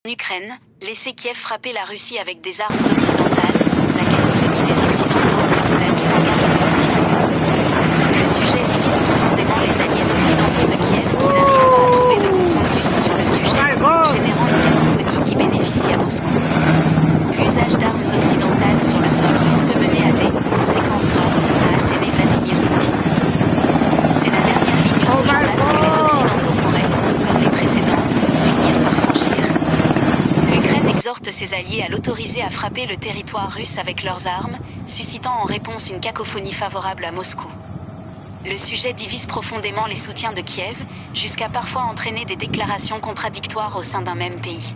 En Ukraine, laisser Kiev frapper la Russie avec des armes occidentales, la cacophonie des Occidentaux, la mise en garde de Poutine. Le sujet divise profondément les alliés occidentaux de Kiev qui n'arrivent pas à trouver de consensus sur le sujet, générant une cacophonie qui bénéficie à Moscou. L'usage d'armes occidentales sur le sol russe peut mener à des conséquences graves, a asséné Vladimir Poutine. C'est la dernière ligne rouge en date que les Occidentaux pourraient, comme les précédentes, finir par franchir. L'Ukraine exhorte ses alliés à l'autoriser à frapper le territoire russe avec leurs armes, suscitant en réponse une cacophonie favorable à Moscou. Le sujet divise profondément les soutiens de Kiev, jusqu'à parfois entraîner des déclarations contradictoires au sein d'un même pays.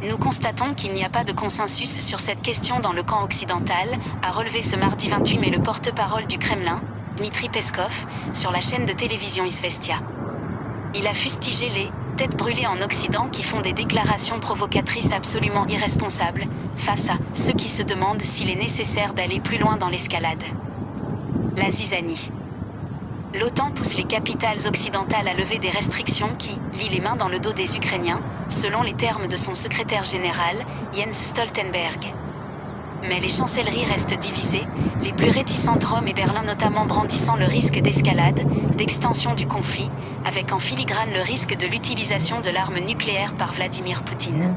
Nous constatons qu'il n'y a pas de consensus sur cette question dans le camp occidental, a relevé ce mardi 28 mai le porte-parole du Kremlin, Dmitri Peskov, sur la chaîne de télévision Izvestia. Il a fustigé les « têtes brûlées en Occident » qui font des déclarations provocatrices absolument irresponsables, face à ceux qui se demandent s'il est nécessaire d'aller plus loin dans l'escalade. La zizanie. L'OTAN pousse les capitales occidentales à lever des restrictions qui lient les mains dans le dos des Ukrainiens, selon les termes de son secrétaire général, Jens Stoltenberg. Mais les chancelleries restent divisées, les plus réticentes Rome et Berlin notamment brandissant le risque d'escalade, d'extension du conflit, avec en filigrane le risque de l'utilisation de l'arme nucléaire par Vladimir Poutine.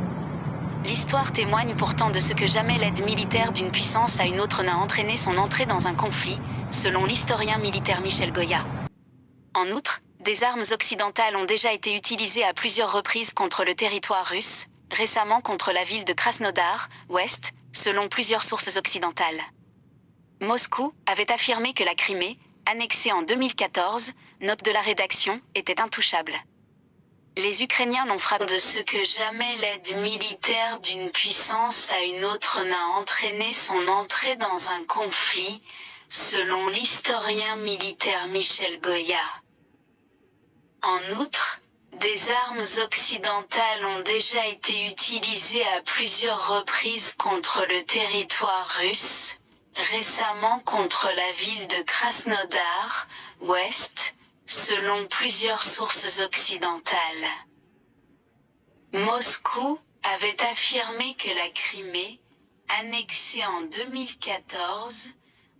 L'histoire témoigne pourtant de ce que jamais l'aide militaire d'une puissance à une autre n'a entraîné son entrée dans un conflit, selon l'historien militaire Michel Goya. En outre, des armes occidentales ont déjà été utilisées à plusieurs reprises contre le territoire russe, récemment contre la ville de Krasnodar, ouest, selon plusieurs sources occidentales. Moscou avait affirmé que la Crimée, annexée en 2014, note de la rédaction, était intouchable. Les Ukrainiens n'ont frappé de ce que jamais l'aide militaire d'une puissance à une autre n'a entraîné son entrée dans un conflit, selon l'historien militaire Michel Goya. En outre, des armes occidentales ont déjà été utilisées à plusieurs reprises contre le territoire russe, récemment contre la ville de Krasnodar, ouest, selon plusieurs sources occidentales. Moscou avait affirmé que la Crimée, annexée en 2014,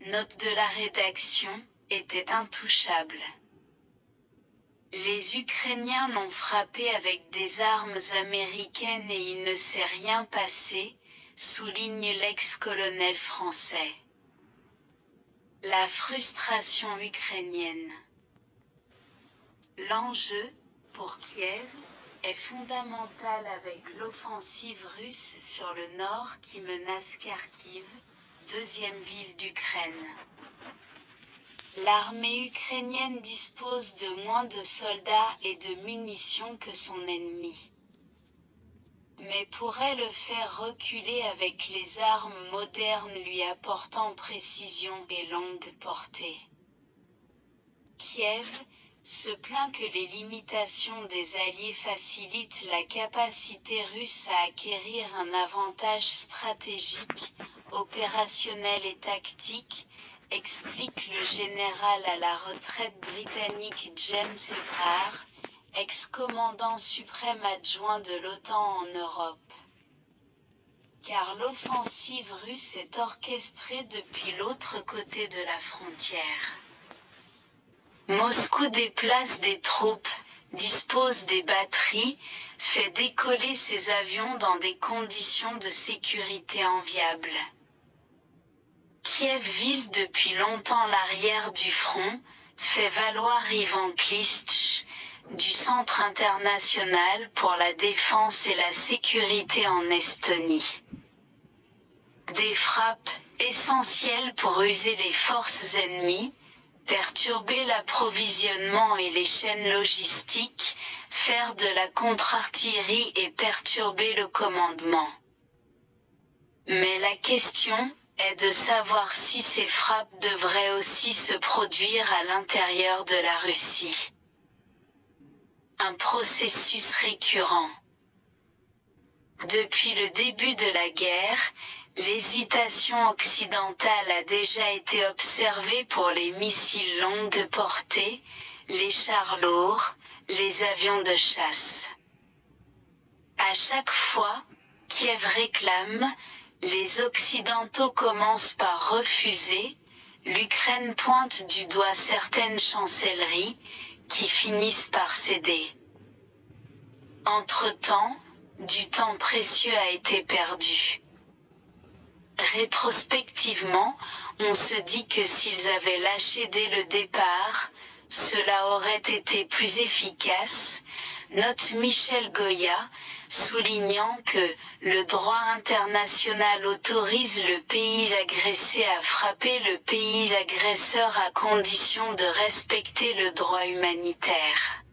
note de la rédaction, était intouchable. Les Ukrainiens l'ont frappé avec des armes américaines et il ne s'est rien passé, souligne l'ex-colonel français. La frustration ukrainienne. L'enjeu, pour Kiev, est fondamental avec l'offensive russe sur le nord qui menace Kharkiv, deuxième ville d'Ukraine. L'armée ukrainienne dispose de moins de soldats et de munitions que son ennemi, mais pourrait le faire reculer avec les armes modernes lui apportant précision et longue portée. Kiev se plaint que les limitations des Alliés facilitent la capacité russe à acquérir un avantage stratégique, opérationnel et tactique, explique le général à la retraite britannique James Everard, ex-commandant suprême adjoint de l'OTAN en Europe. Car l'offensive russe est orchestrée depuis l'autre côté de la frontière. Moscou déplace des troupes, dispose des batteries, fait décoller ses avions dans des conditions de sécurité enviables. Kiev vise depuis longtemps l'arrière du front, fait valoir Ivan Klistch, du Centre international pour la défense et la sécurité en Estonie. Des frappes essentielles pour user les forces ennemies, perturber l'approvisionnement et les chaînes logistiques, faire de la contre-artillerie et perturber le commandement. Mais la question est de savoir si ces frappes devraient aussi se produire à l'intérieur de la Russie. Un processus récurrent. Depuis le début de la guerre, l'hésitation occidentale a déjà été observée pour les missiles longue portée, les chars lourds, les avions de chasse. À chaque fois, Kiev réclame, les Occidentaux commencent par refuser, l'Ukraine pointe du doigt certaines chancelleries, qui finissent par céder. Entre-temps, du temps précieux a été perdu. Rétrospectivement, on se dit que s'ils avaient lâché dès le départ, cela aurait été plus efficace, note Michel Goya, soulignant que le droit international autorise le pays agressé à frapper le pays agresseur à condition de respecter le droit humanitaire.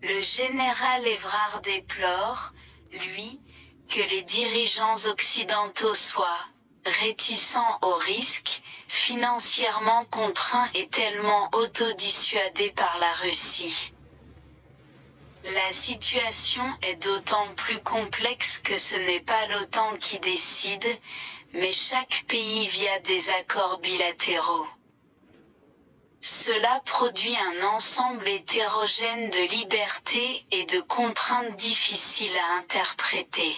Le général Évrard déplore, lui, que les dirigeants occidentaux soient réticents au risque, financièrement contraints et tellement autodissuadés par la Russie. La situation est d'autant plus complexe que ce n'est pas l'OTAN qui décide, mais chaque pays via des accords bilatéraux. Cela produit un ensemble hétérogène de libertés et de contraintes difficiles à interpréter.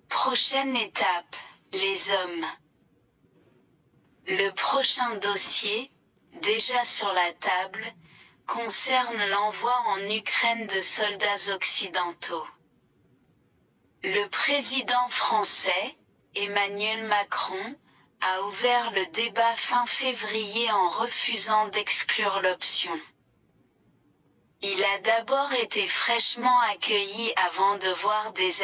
Prochaine étape, les hommes. Le prochain dossier, déjà sur la table, concerne l'envoi en Ukraine de soldats occidentaux. Le président français, Emmanuel Macron, a ouvert le débat fin février en refusant d'exclure l'option. Il a d'abord été fraîchement accueilli avant de voir des